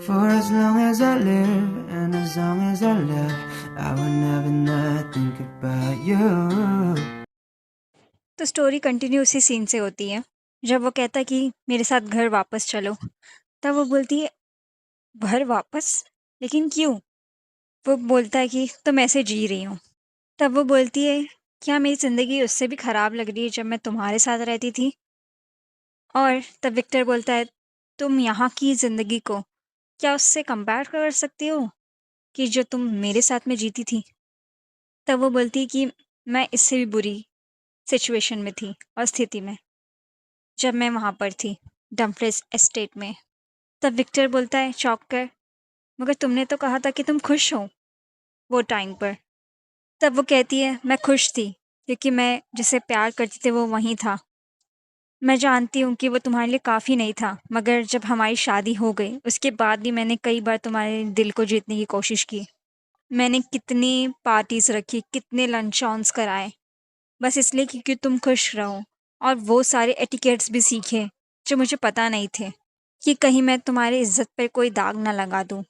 For as long as I live and as long as I live, I will never not think about you. तो story continue उसी scene से होती है। जब वो कहता है कि मेरे साथ घर वापस चलो, तब वो बोलती है, घर वापस? लेकिन क्यों? वो बोलता है कि तुम ऐसे जी रही हो। तब वो बोलती है, क्या मेरी ज़िंदगी उससे भी ख़राब लग रही है जब मैं तुम्हारे साथ रहती थी? और तब विक्टर बोलता है, तुम यहाँ की ज़िंदगी को क्या उससे कंपेयर कर सकती हो कि जो तुम मेरे साथ में जीती थी? तब वो बोलती है कि मैं इससे भी बुरी सिचुएशन में थी और स्थिति में, जब मैं वहाँ पर थी, डम्फ्रेज़ एस्टेट में। तब विक्टर बोलता है चौंक कर, मगर तुमने तो कहा था कि तुम खुश हो वो टाइम पर। तब वो कहती है, मैं खुश थी क्योंकि मैं जिसे प्यार करती थी वो वहीं था। मैं जानती हूँ कि वो तुम्हारे लिए काफ़ी नहीं था, मगर जब हमारी शादी हो गई उसके बाद भी मैंने कई बार तुम्हारे दिल को जीतने की कोशिश की। मैंने कितनी पार्टीज़ रखी, कितने लंच-ऑन्स कराए, बस इसलिए क्योंकि तुम खुश रहो, और वो सारे एटिकेट्स भी सीखे जो मुझे पता नहीं थे, कि कहीं मैं तुम्हारी इज़्ज़त पर कोई दाग ना लगा दूँ।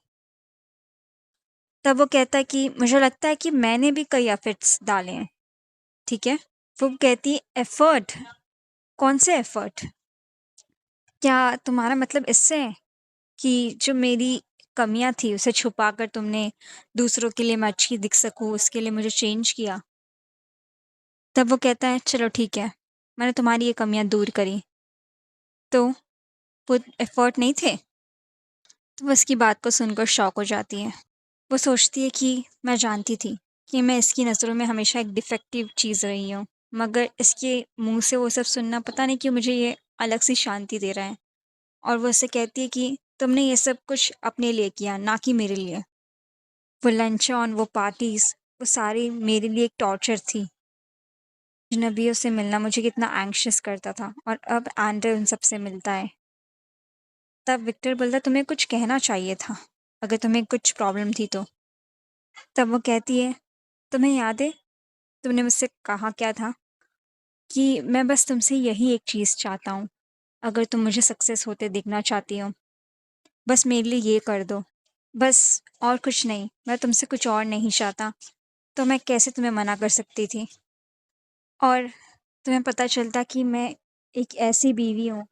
तब वो कहता है कि मुझे लगता है कि मैंने भी कई एफ़र्ट्स डाले हैं, ठीक है? वो कहती है, एफ़र्ट? कौन से एफ़र्ट? क्या तुम्हारा मतलब इससे है कि जो मेरी कमियाँ थी उसे छुपाकर तुमने दूसरों के लिए मैं अच्छी दिख सकूँ उसके लिए मुझे चेंज किया? तब वो कहता है, चलो ठीक है, मैंने तुम्हारी ये कमियाँ दूर करी, तो वो एफ़र्ट नहीं थे? तो वो इसकी बात को सुनकर शॉक हो जाती है। वो सोचती है कि मैं जानती थी कि मैं इसकी नज़रों में हमेशा एक डिफेक्टिव चीज़ रही हूँ, मगर इसके मुँह से वो सब सुनना पता नहीं क्यों मुझे ये अलग सी शांति दे रहा है। और वो उससे कहती है कि तुमने ये सब कुछ अपने लिए किया, ना कि मेरे लिए। वो लंच-ऑन, वो पार्टीज़, वो सारी मेरे लिए एक टॉर्चर थी। अजनबियों से मिलना मुझे कितना एंग्शियस करता था, और अब एंड्रे उन सब से मिलता है। तब विक्टर बोलता है, तुम्हें कुछ कहना चाहिए था, अगर तुम्हें कुछ प्रॉब्लम थी तो। तब वो कहती है, तुम्हें याद है तुमने मुझसे कहा क्या था? कि मैं बस तुमसे यही एक चीज़ चाहता हूँ, अगर तुम मुझे सक्सेस होते देखना चाहती हो, बस मेरे लिए ये कर दो। बस, और कुछ नहीं, मैं तुमसे कुछ और नहीं चाहता। तो मैं कैसे तुम्हें मना कर सकती थी? और तुम्हें पता चलता कि मैं एक ऐसी बीवी हूँ,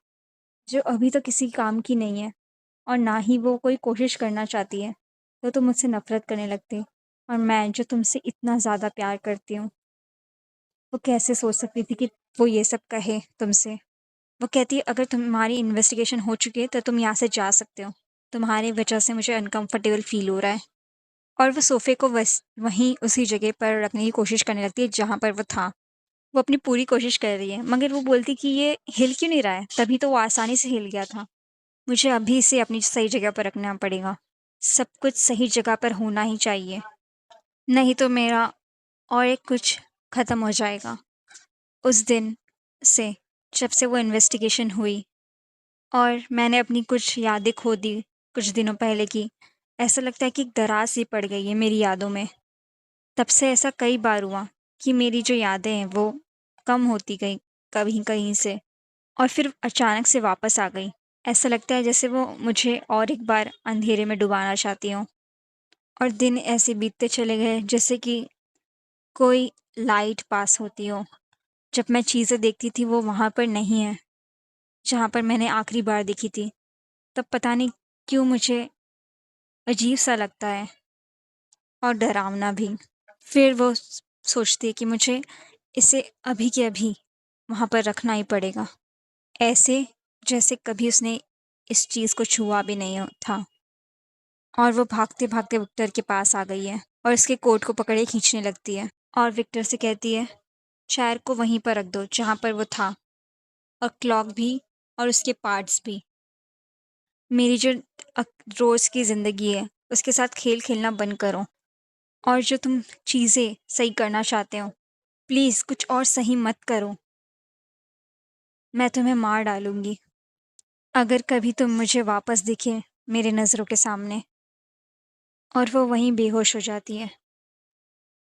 जो अभी तो किसी काम की नहीं है, और ना ही वो कोई कोशिश करना चाहती है, तो तुम मुझसे नफ़रत करने लगती। और मैं जो तुमसे इतना ज़्यादा प्यार करती हूँ, वो कैसे सोच सकती थी कि वो ये सब कहे तुमसे? वो कहती है, अगर तुम्हारी इन्वेस्टिगेशन हो चुकी है तो तुम यहाँ से जा सकते हो। तुम्हारी वजह से मुझे अनकम्फ़र्टेबल फ़ील हो रहा है। और वो सोफ़े को वहीं उसी जगह पर रखने की कोशिश करने लगती है जहाँ पर वो था। वो अपनी पूरी कोशिश कर रही है, मगर वो बोलती कि ये हिल क्यों नहीं रहा है? तभी तो वो आसानी से हिल गया था। मुझे अभी इसे अपनी सही जगह पर रखना पड़ेगा। सब कुछ सही जगह पर होना ही चाहिए, नहीं तो मेरा और एक कुछ ख़त्म हो जाएगा। उस दिन से, जब से वो इन्वेस्टिगेशन हुई और मैंने अपनी कुछ यादें खो दी कुछ दिनों पहले की, ऐसा लगता है कि एक दरार सी पड़ गई है मेरी यादों में। तब से ऐसा कई बार हुआ कि मेरी जो यादें हैं वो कम होती गई कहीं-कहीं से, और फिर अचानक से वापस आ गई। ऐसा लगता है जैसे वो मुझे और एक बार अंधेरे में डुबाना चाहती हों, और दिन ऐसे बीतते चले गए जैसे कि कोई लाइट पास होती हो। जब मैं चीज़ें देखती थी वो वहाँ पर नहीं है, जहाँ पर मैंने आखिरी बार देखी थी। तब पता नहीं क्यों मुझे अजीब-सा लगता है, और डरावना भी। फिर वो सोचती है कि मुझे इसे अभी के अभी वहाँ पर रखना ही पड़ेगा। ऐसे जैसे कभी उसने इस चीज़ को छुआ भी नहीं था। और वो भागते-भागते विक्टर के पास आ गई है और उसके कोट को पकड़े खींचने लगती है, और विक्टर से कहती है, चेयर को वहीं पर रख दो जहाँ पर वो था, और क्लॉक भी, और उसके पार्ट्स भी। मेरी जो अ, रोज़ की ज़िंदगी है उसके साथ खेल खेलना बंद करो, और जो तुम चीज़ें सही करना चाहते हो, प्लीज़ कुछ और सही मत करो। मैं तुम्हें मार डालूँगी अगर कभी तुम मुझे वापस दिखे मेरे नज़रों के सामने। और वो वहीं बेहोश हो जाती है।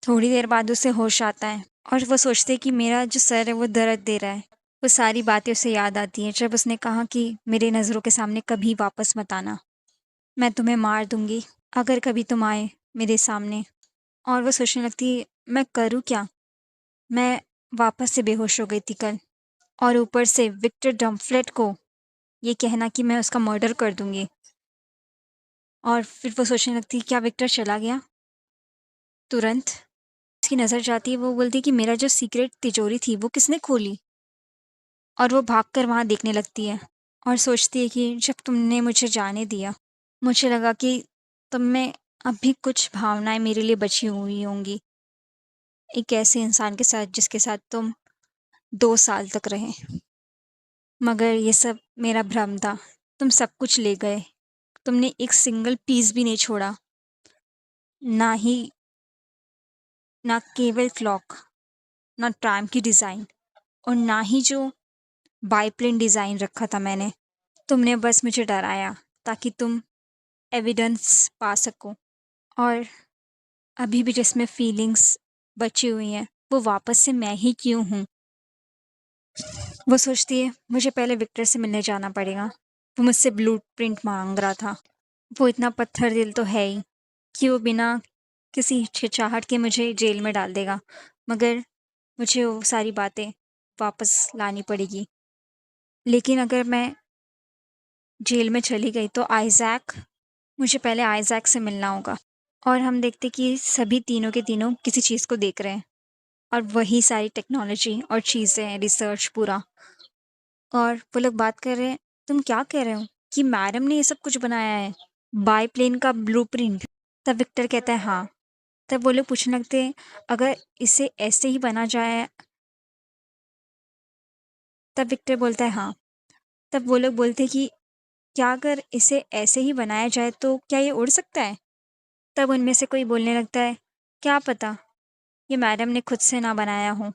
थोड़ी देर बाद उसे होश आता है, और वो सोचती है कि मेरा जो सर है वो दर्द दे रहा है। वो सारी बातें उसे याद आती हैं जब उसने कहा कि मेरे नज़रों के सामने कभी वापस मत आना। मैं तुम्हें मार दूंगी अगर कभी तुम आए मेरे सामने। और वो सोचने लगती मैं करूँ क्या। मैं वापस से बेहोश हो गई थी कल, और ऊपर से विक्टर डम्फ्लेट को ये कहना कि मैं उसका मर्डर कर दूंगी। और फिर वो सोचने लगती क्या विक्टर चला गया। तुरंत उसकी नज़र जाती है, वो बोलती कि मेरा जो सीक्रेट तिजोरी थी वो किसने खोली। और वो भागकर वहाँ देखने लगती है और सोचती है कि जब तुमने मुझे जाने दिया, मुझे लगा कि तुम में अब भी कुछ भावनाएं मेरे लिए बची हुई होंगी, एक ऐसे इंसान के साथ जिसके साथ तुम 2 साल तक रहे। मगर ये सब मेरा भ्रम था। तुम सब कुछ ले गए। तुमने एक सिंगल पीस भी नहीं छोड़ा, ना ही ना केवल क्लॉक, ना ट्राम की डिज़ाइन, और ना ही जो बाईप्लेन डिज़ाइन रखा था मैंने। तुमने बस मुझे डराया ताकि तुम एविडेंस पा सको। और अभी भी जिसमें फीलिंग्स बची हुई हैं वो वापस से मैं ही क्यों हूँ। वो सोचती है मुझे पहले विक्टर से मिलने जाना पड़ेगा। वो मुझसे ब्लूप्रिंट मांग रहा था। वो इतना पत्थर दिल तो है ही कि वो बिना किसी हिचकिचाहट के मुझे जेल में डाल देगा। मगर मुझे वो सारी बातें वापस लानी पड़ेगी। लेकिन अगर मैं जेल में चली गई तो आइज़ैक, मुझे पहले आइज़ैक से मिलना होगा। और हम देखते कि सभी तीनों के तीनों किसी चीज़ को देख रहे हैं, और वही सारी टेक्नोलॉजी और चीज़ें, रिसर्च पूरा। और वो लोग बात कर रहे हैं, तुम क्या कह रहे हो कि मैडम ने ये सब कुछ बनाया है, बाईप्लेन का ब्लूप्रिंट। तब विक्टर कहता है हाँ। तब वो लोग पूछने लगते हैं अगर इसे ऐसे ही बना जाए। तब विक्टर बोलता है हाँ। तब वो लोग बोलते हैं कि क्या अगर इसे ऐसे ही बनाया जाए तो क्या ये उड़ सकता है। तब उनमें से कोई बोलने लगता है क्या पता ये मैडम ने खुद से ना बनाया हो।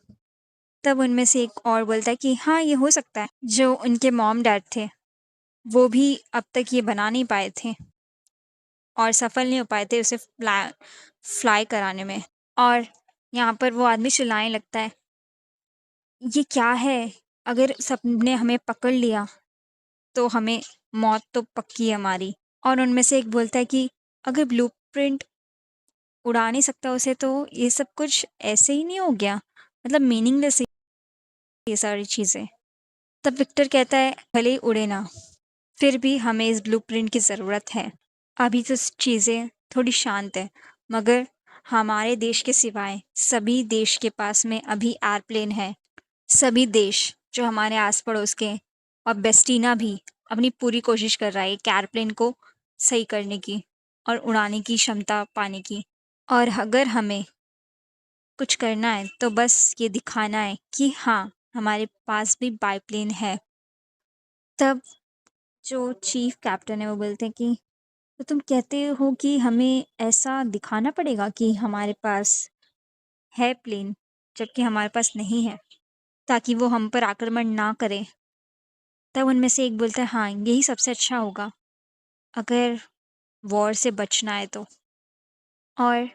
तब उनमें से एक और बोलता है कि हाँ ये हो सकता है, जो उनके मॉम डैड थे वो भी अब तक ये बना नहीं पाए थे और सफल नहीं हो पाए थे उसे फ्लाई कराने में। और यहाँ पर वो आदमी चिल्लाने लगता है ये क्या है, अगर सबने हमें पकड़ लिया तो हमें मौत तो पक्की है हमारी। और उनमें से एक बोलता है कि अगर ब्लूप्रिंट उड़ा नहीं सकता उसे तो ये सब कुछ ऐसे ही नहीं हो गया, मतलब मीनिंगलेस ये सारी चीज़ें। तब विक्टर कहता है भले ही उड़े ना, फिर भी हमें इस ब्लूप्रिंट की ज़रूरत है। अभी तो चीज़ें थोड़ी शांत है, मगर हमारे देश के सिवाय सभी देश के पास में अभी एयरप्लेन है। सभी देश जो हमारे आस पड़ोस के, और बेस्टीना भी अपनी पूरी कोशिश कर रहा है एक एयरप्लेन को सही करने की और उड़ाने की क्षमता पाने की। और अगर हमें कुछ करना है तो बस ये दिखाना है कि हाँ हमारे पास भी बाईप्लेन है। तब जो चीफ कैप्टन है वो बोलते हैं कि तो तुम कहते हो कि हमें ऐसा दिखाना पड़ेगा कि हमारे पास है प्लेन, जबकि हमारे पास नहीं है, ताकि वो हम पर आक्रमण ना करे। तब उनमें से एक बोलता है हाँ यही सबसे अच्छा होगा अगर वॉर से बचना है तो। और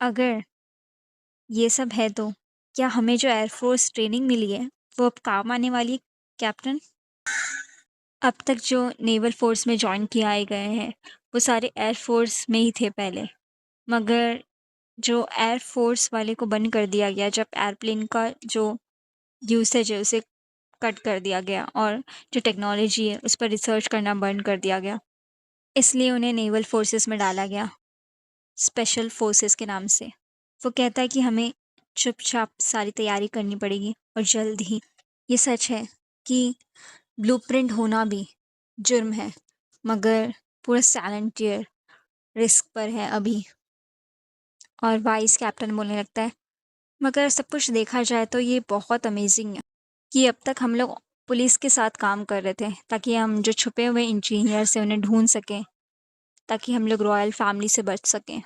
अगर ये सब है तो क्या हमें जो एयरफोर्स ट्रेनिंग मिली है वो अब काम आने वाली है कैप्टन। अब तक जो नेवल फोर्स में जॉइन किए आए गए हैं वो सारे एयर फोर्स में ही थे पहले, मगर जो एयर फोर्स वाले को बंद कर दिया गया जब एयरप्लेन का जो यूसेज है उसे कट कर दिया गया, और जो टेक्नोलॉजी है उस पर रिसर्च करना बंद कर दिया गया, इसलिए उन्हें नेवल फोर्सेस में डाला गया स्पेशल फोर्सेस के नाम से। वो कहता है कि हमें चुपचाप सारी तैयारी करनी पड़ेगी और जल्द ही। ये सच है कि ब्लूप्रिंट होना भी जुर्म है, मगर पूरा सैलेंटियर रिस्क पर है अभी। और वाइस कैप्टन बोलने लगता है मगर सब कुछ देखा जाए तो ये बहुत अमेजिंग है कि अब तक हम लोग पुलिस के साथ काम कर रहे थे ताकि हम जो छुपे हुए इंजीनियर से उन्हें ढूंढ सकें, ताकि हम लोग रॉयल फैमिली से बच सकें।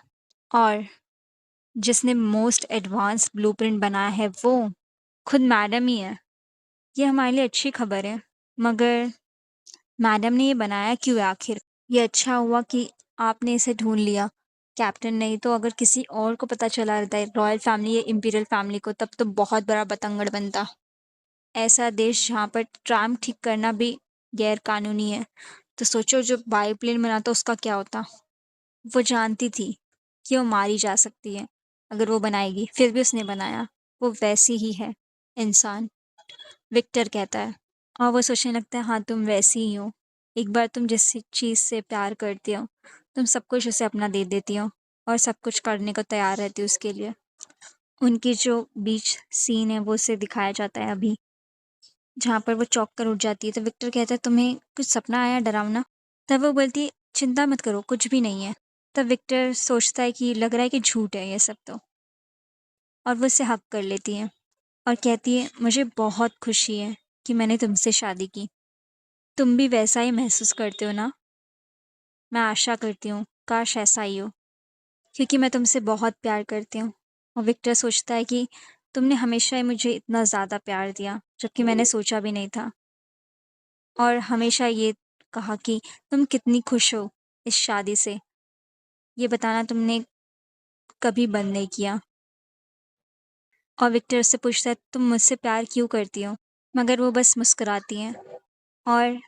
और जिसने मोस्ट एडवांस ब्लूप्रिंट बनाया है वो खुद मैडम ही है। ये हमारे लिए अच्छी खबर है, मगर मैडम ने ये बनाया क्यों है आखिर। ये अच्छा हुआ कि आपने इसे ढूंढ लिया कैप्टन, नहीं तो अगर किसी और को पता चला रहता है रॉयल फैमिली या इंपीरियल फैमिली को, तब तो बहुत बड़ा बतंगड़ बनता। ऐसा देश जहाँ पर ट्राम ठीक करना भी गैर कानूनी है, तो सोचो जो बायोप्लेन बना था उसका क्या होता। वो जानती थी कि वो मारी जा सकती है अगर वो बनाएगी, फिर भी उसने बनाया। वो वैसी ही है इंसान, विक्टर कहता है। और वो सोचने लगता है हाँ तुम वैसी ही हो। एक बार तुम जिस चीज़ से प्यार करती हो तुम सब कुछ उसे अपना दे देती हो और सब कुछ करने को तैयार रहती हो उसके लिए। उनकी जो बीच सीन है वो उसे दिखाया जाता है अभी, जहाँ पर वो चौंक कर उठ जाती है। तो विक्टर कहता है तुम्हें कुछ सपना आया डरावना? तब वो बोलती है चिंता मत करो कुछ भी नहीं है। तब विक्टर सोचता है कि लग रहा है कि झूठ है ये सब तो, और वो उसे हक कर लेती है और कहती है मुझे बहुत खुशी है कि मैंने तुमसे शादी की। तुम भी वैसा ही महसूस करते हो ना? मैं आशा करती हूँ काश ऐसा ही हो, क्योंकि मैं तुमसे बहुत प्यार करती हूँ। और विक्टर सोचता है कि तुमने हमेशा ही मुझे इतना ज़्यादा प्यार दिया जबकि मैंने सोचा भी नहीं था, और हमेशा ये कहा कि तुम कितनी खुश हो इस शादी से, ये बताना तुमने कभी बंद नहीं किया। और विक्टर उससे पूछता है तुम मुझसे प्यार क्यों करती हो? मगर वो बस मुस्कुराती हैं और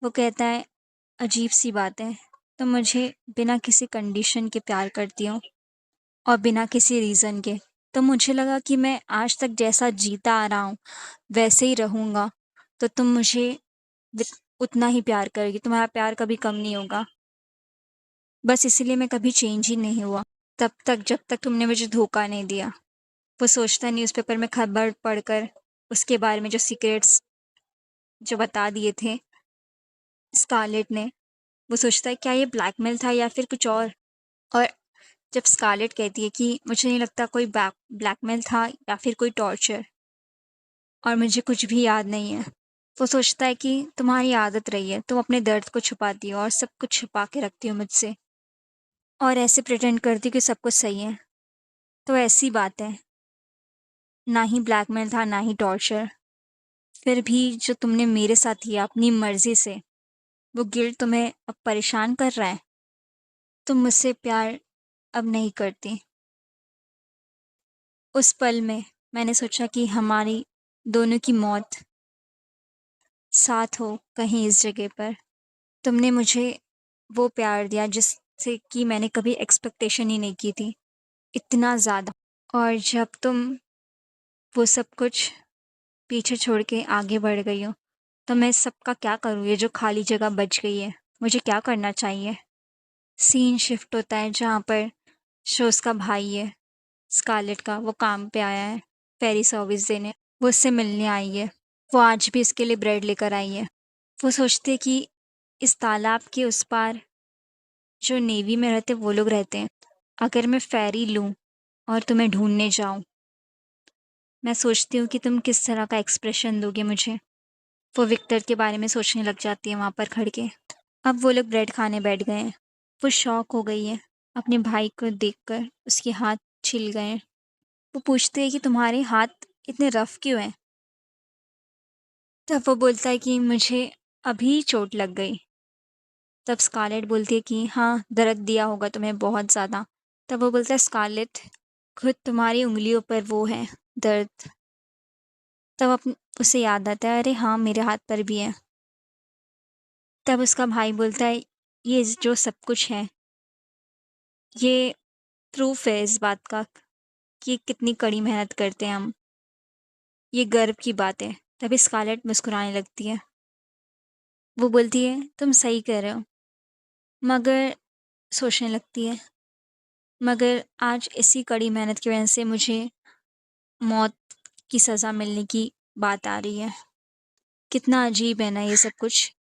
वो कहता है अजीब सी बात है, तुम मुझे बिना किसी कंडीशन के प्यार करती हो और बिना किसी रीज़न के। तो मुझे लगा कि मैं आज तक जैसा जीता आ रहा हूँ वैसे ही रहूँगा, तो तुम मुझे उतना ही प्यार करोगी, तुम्हारा प्यार कभी कम नहीं होगा। बस इसीलिए मैं कभी चेंज ही नहीं हुआ, तब तक जब तक तुमने मुझे धोखा नहीं दिया। वो सोचता है न्यूज़पेपर में खबर पढ़कर उसके बारे में जो सीक्रेट्स जो बता दिए थे स्कारलेट ने, वो सोचता है क्या ये ब्लैकमेल था या फिर कुछ और जब स्कारलेट कहती है कि मुझे नहीं लगता कोई ब्लैकमेल था या फिर कोई टॉर्चर, और मुझे कुछ भी याद नहीं है। वो सोचता है कि तुम्हारी आदत रही है, तुम अपने दर्द को छुपाती हो और सब कुछ छुपा के रखती हो मुझसे, और ऐसे प्रिटेंड करती हो कि सब कुछ सही है। तो ऐसी बात है, ना ही ब्लैकमेल था ना ही टॉर्चर, फिर भी जो तुमने मेरे साथ किया अपनी मर्जी से, वो गिल्ट तुम्हें अब परेशान कर रहा है। तुम मुझसे प्यार अब नहीं करती। उस पल में मैंने सोचा कि हमारी दोनों की मौत साथ हो कहीं इस जगह पर। तुमने मुझे वो प्यार दिया जिससे कि मैंने कभी एक्सपेक्टेशन ही नहीं की थी, इतना ज़्यादा। और जब तुम वो सब कुछ पीछे छोड़ के आगे बढ़ गई हो, तो मैं सबका क्या करूँ? ये जो खाली जगह बच गई है, मुझे क्या करना चाहिए? सीन शिफ्ट होता है जहाँ पर शोज़ का भाई है स्कारलेट का, वो काम पे आया है फेरी सर्विस देने। वो उससे मिलने आई है, वो आज भी इसके लिए ब्रेड लेकर आई है। वो सोचती है कि इस तालाब के उस पार जो नेवी में रहते वो लोग रहते हैं। अगर मैं फेरी लूँ और तुम्हें ढूंढने जाऊँ, मैं सोचती हूँ कि तुम किस तरह का एक्सप्रेशन दोगे मुझे। वो विक्टर के बारे में सोचने लग जाती है वहाँ पर खड़ के। अब वो लोग ब्रेड खाने बैठ गए हैं। वो शॉक हो गई है अपने भाई को देखकर, उसके हाथ छिल गए हैं। वो पूछती है कि तुम्हारे हाथ इतने रफ क्यों हैं? तब वो बोलता है कि मुझे अभी चोट लग गई। तब स्कारलेट बोलती है कि हाँ दर्द दिया होगा तुम्हें बहुत ज़्यादा। तब वो बोलता है स्कारलेट खुद तुम्हारी उंगलियों पर वो है दर्द। तब उसे याद आता है अरे हाँ मेरे हाथ पर भी है। तब उसका भाई बोलता है ये जो सब कुछ है ये प्रूफ है इस बात का कि कितनी कड़ी मेहनत करते हैं हम, ये गर्व की बात है। तभी स्कारलेट मुस्कुराने लगती है। वो बोलती है तुम सही कह रहे हो, मगर सोचने लगती है मगर आज इसी कड़ी मेहनत की वजह से मुझे मौत की सज़ा मिलने की बात आ रही है। कितना अजीब है ना ये सब कुछ।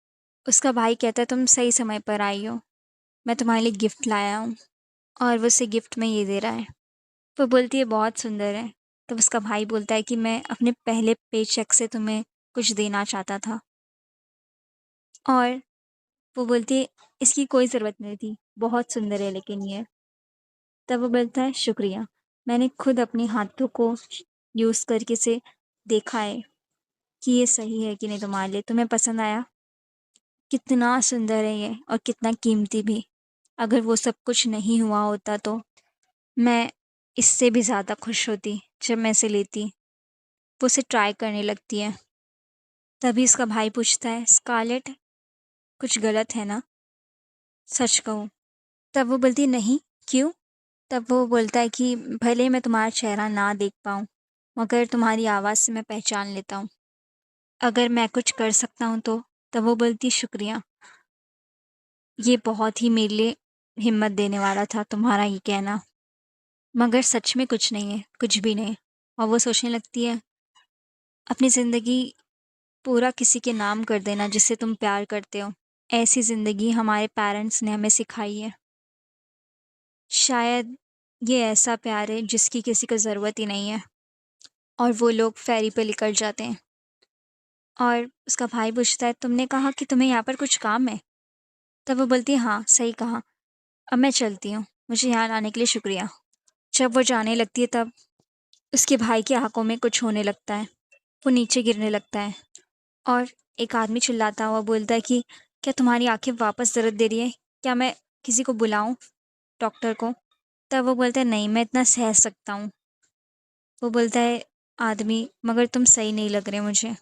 उसका भाई कहता है तुम सही समय पर आई हो, मैं तुम्हारे लिए गिफ्ट लाया हूँ, और वो उसे गिफ्ट में ये दे रहा है। वो बोलती है बहुत सुंदर है। तब उसका भाई बोलता है कि मैं अपने पहले पेचेक से तुम्हें कुछ देना चाहता था, और वो बोलती है इसकी कोई ज़रूरत नहीं थी, बहुत सुंदर है लेकिन ये। तब वो बोलता है शुक्रिया, मैंने खुद अपने हाथों को यूज़ करके इसे देखा है कि ये सही है कि नहीं तुम्हारे लिए। तुम्हें पसंद आया? कितना सुंदर है ये और कितना कीमती भी। अगर वो सब कुछ नहीं हुआ होता तो मैं इससे भी ज़्यादा खुश होती जब मैं इसे लेती। वो उसे ट्राई करने लगती है। तभी उसका भाई पूछता है स्कारलेट कुछ गलत है ना, सच कहो। तब वो बोलती है, नहीं, क्यों? तब वो बोलता है कि भले मैं तुम्हारा चेहरा ना देख पाऊँ, मगर तुम्हारी आवाज़ से मैं पहचान लेता हूँ। अगर मैं कुछ कर सकता हूँ तो? तब वो बोलती है, शुक्रिया। ये बहुत ही मेरे लिए हिम्मत देने वाला था तुम्हारा ये कहना। मगर सच में कुछ नहीं है, कुछ भी नहीं। और वो सोचने लगती है, अपनी ज़िंदगी पूरा किसी के नाम कर देना जिससे तुम प्यार करते हो। ऐसी ज़िंदगी हमारे पेरेंट्स ने हमें सिखाई है। शायद ये ऐसा प्यार है जिसकी किसी को ज़रूरत ही नहीं है, और वो लोग फेरी पे निकल जाते हैं। और उसका भाई पूछता है, तुमने कहा कि तुम्हें यहाँ पर कुछ काम है? तब वो बोलती है, हाँ, सही कहा। अब मैं चलती हूँ, मुझे यहाँ लाने के लिए शुक्रिया। जब वो जाने लगती है तब उसके भाई की आंखों में कुछ होने लगता है। वो नीचे गिरने लगता है, और एक आदमी चिल्लाता हुआ बोलता है कि क्या तुम्हारी आंखें वापस दर्द दे रही है? क्या मैं किसी को बुलाऊं, डॉक्टर को? तब वो बोलता है, नहीं, मैं इतना सह सकता हूँ। वो बोलता है, आदमी, मगर तुम सही नहीं लग रहे मुझे।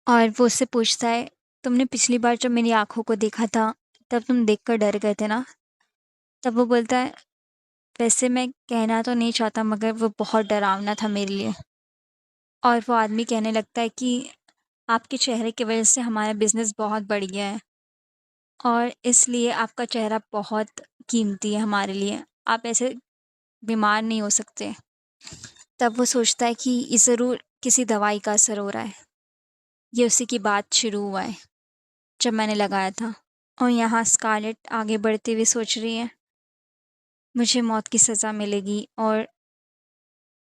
और वो उससे पूछता है, तुमने पिछली बार जब मेरी आंखों को देखा था तब तुम देखकर डर गए थे ना? तब वो बोलता है, वैसे मैं कहना तो नहीं चाहता मगर वो बहुत डरावना था मेरे लिए। और वो आदमी कहने लगता है कि आपके चेहरे की वजह से हमारा बिज़नेस बहुत बढ़ गया है, और इसलिए आपका चेहरा बहुत कीमती है हमारे लिए। आप ऐसे बीमार नहीं हो सकते। तब वो सोचता है कि ये ज़रूर किसी दवाई का असर हो रहा है। ये उसी की बात शुरू हुआ है जब मैंने लगाया था। और यहाँ स्कारलेट आगे बढ़ते हुए सोच रही है, मुझे मौत की सज़ा मिलेगी और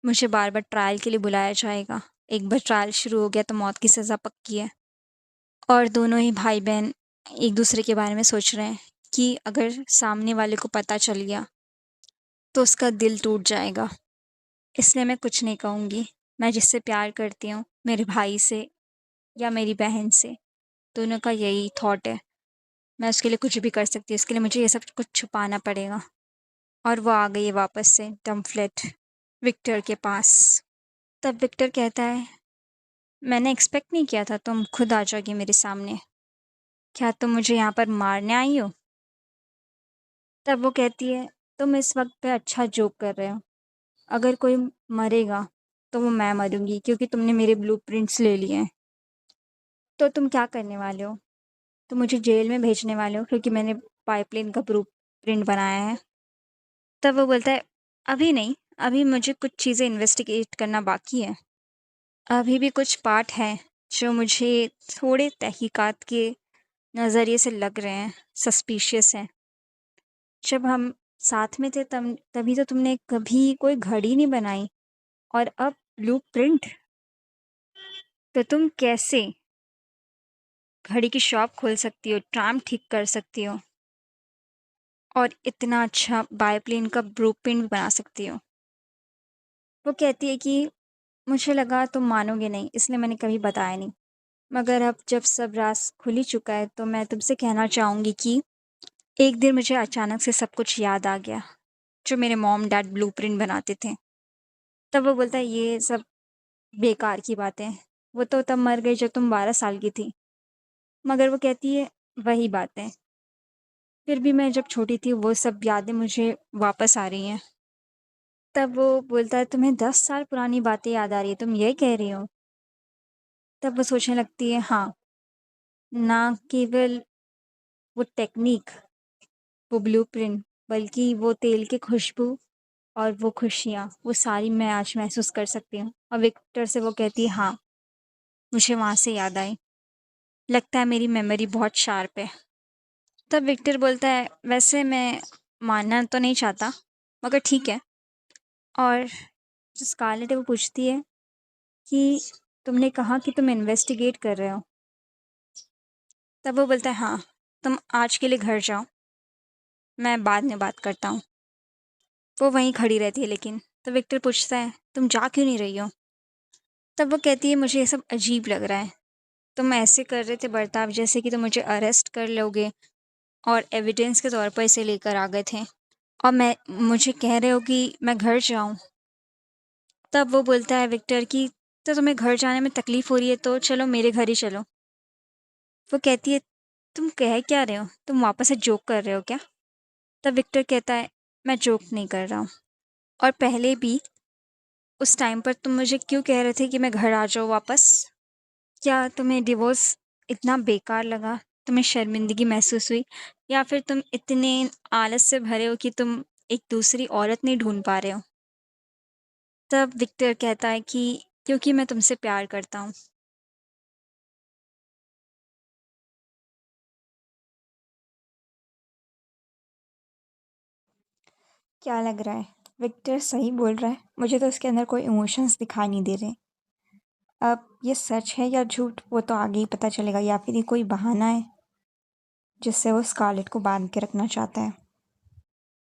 मुझे बार-बार ट्रायल के लिए बुलाया जाएगा। एक बार ट्रायल शुरू हो गया तो मौत की सज़ा पक्की है। और दोनों ही भाई-बहन एक-दूसरे के बारे में सोच रहे हैं कि अगर सामने वाले को पता चल गया, तो उसका दिल टूट जाएगा। इसलिए मैं कुछ नहीं कहूँगी। मैं जिससे प्यार करती हूँ, मेरे भाई से या मेरी बहन से, दोनों का यही थॉट है। मैं उसके लिए कुछ भी कर सकती हूँ, इसके लिए मुझे ये सब कुछ छुपाना पड़ेगा। और वो आ गई है वापस से डम्फ्लेट विक्टर के पास। तब विक्टर कहता है, मैंने एक्सपेक्ट नहीं किया था तुम खुद आ जाओगी मेरे सामने। क्या तुम मुझे यहाँ पर मारने आई हो? तब वो कहती है, तुम इस वक्त पे अच्छा जोक कर रहे हो। अगर कोई मरेगा तो वो मैं मरूंगी, क्योंकि तुमने मेरे ब्लूप्रिंट्स ले लिए हैं। तो तुम क्या करने वाले हो? तुम मुझे जेल में भेजने वाले हो क्योंकि मैंने पाइपलाइन का ब्लूप्रिंट बनाया है? तब वो बोलता है, अभी नहीं, अभी मुझे कुछ चीज़ें इन्वेस्टिगेट करना बाकी है। अभी भी कुछ पार्ट हैं जो मुझे थोड़े तहकीकात के नज़रिए से लग रहे हैं, सस्पिशियस हैं। जब हम साथ में थे तब तभी तो तुमने कभी कोई घड़ी नहीं बनाई, और अब ब्लूप्रिंट? तो तुम कैसे घड़ी की शॉप खोल सकती हो, ट्राम ठीक कर सकती हो, और इतना अच्छा बायोप्लेन का ब्लूप्रिंट भी बना सकती हो? वो कहती है कि मुझे लगा तुम मानोगे नहीं, इसलिए मैंने कभी बताया नहीं। मगर अब जब सब राज खुल ही चुका है तो मैं तुमसे कहना चाहूँगी कि एक दिन मुझे अचानक से सब कुछ याद आ गया, जो मेरे मॉम डैड ब्लूप्रिंट बनाते थे। तब वो बोलता है, ये सब बेकार की बातें। वो तो तब मर गई जब तुम 12 साल की थी। मगर वो कहती है, वही बातें। फिर भी मैं जब छोटी थी वो सब यादें मुझे वापस आ रही हैं। तब वो बोलता है, तुम्हें 10 साल पुरानी बातें याद आ रही है, तुम ये कह रही हो? तब वो सोचने लगती है, हाँ, ना केवल वो टेक्नीक, वो ब्लूप्रिंट, बल्कि वो तेल की खुशबू और वो खुशियाँ, वो सारी मैं आज महसूस कर सकती हूँ। और विक्टर से वो कहती है, हाँ, मुझे वहाँ से याद आई। लगता है मेरी मेमोरी बहुत शार्प है। तब विक्टर बोलता है, वैसे मैं मानना तो नहीं चाहता, मगर ठीक है। और जो स्कारलेट है वो पूछती है कि तुमने कहा कि तुम इन्वेस्टिगेट कर रहे हो? तब वो बोलता है, हाँ, तुम आज के लिए घर जाओ, मैं बाद में बात करता हूँ। वो वहीं खड़ी रहती है लेकिन। तो विक्टर पूछता है, तुम जा क्यों नहीं रही हो? तब वो कहती है, मुझे ये सब अजीब लग रहा है। तुम ऐसे कर रहे थे बर्ताव जैसे कि तुम मुझे अरेस्ट कर लोगे और एविडेंस के तौर पर इसे लेकर आ गए थे, और मैं मुझे कह रहे हो कि मैं घर जाऊं। तब वो बोलता है विक्टर की, तो तुम्हें घर जाने में तकलीफ़ हो रही है तो चलो मेरे घर ही चलो। वो कहती है, तुम कह क्या रहे हो? तुम वापस से जोक कर रहे हो क्या? तब विक्टर कहता है, मैं जोक नहीं कर रहा हूँ। और पहले भी उस टाइम पर तुम मुझे क्यों कह रहे थे कि मैं घर आ जाऊँ वापस? क्या तुम्हें डिवोर्स इतना बेकार लगा? तुम्हें शर्मिंदगी महसूस हुई? या फिर तुम इतने आलस से भरे हो कि तुम एक दूसरी औरत नहीं ढूँढ पा रहे हो? तब विक्टर कहता है कि क्योंकि मैं तुमसे प्यार करता हूँ। क्या लग रहा है? विक्टर सही बोल रहा है? मुझे तो उसके अंदर कोई इमोशंस दिखाई नहीं दे रहे। अब ये सच है या झूठ, वो तो आगे ही पता चलेगा, या फिर ये कोई बहाना है जिससे वो स्कारलेट को बांध के रखना चाहता है।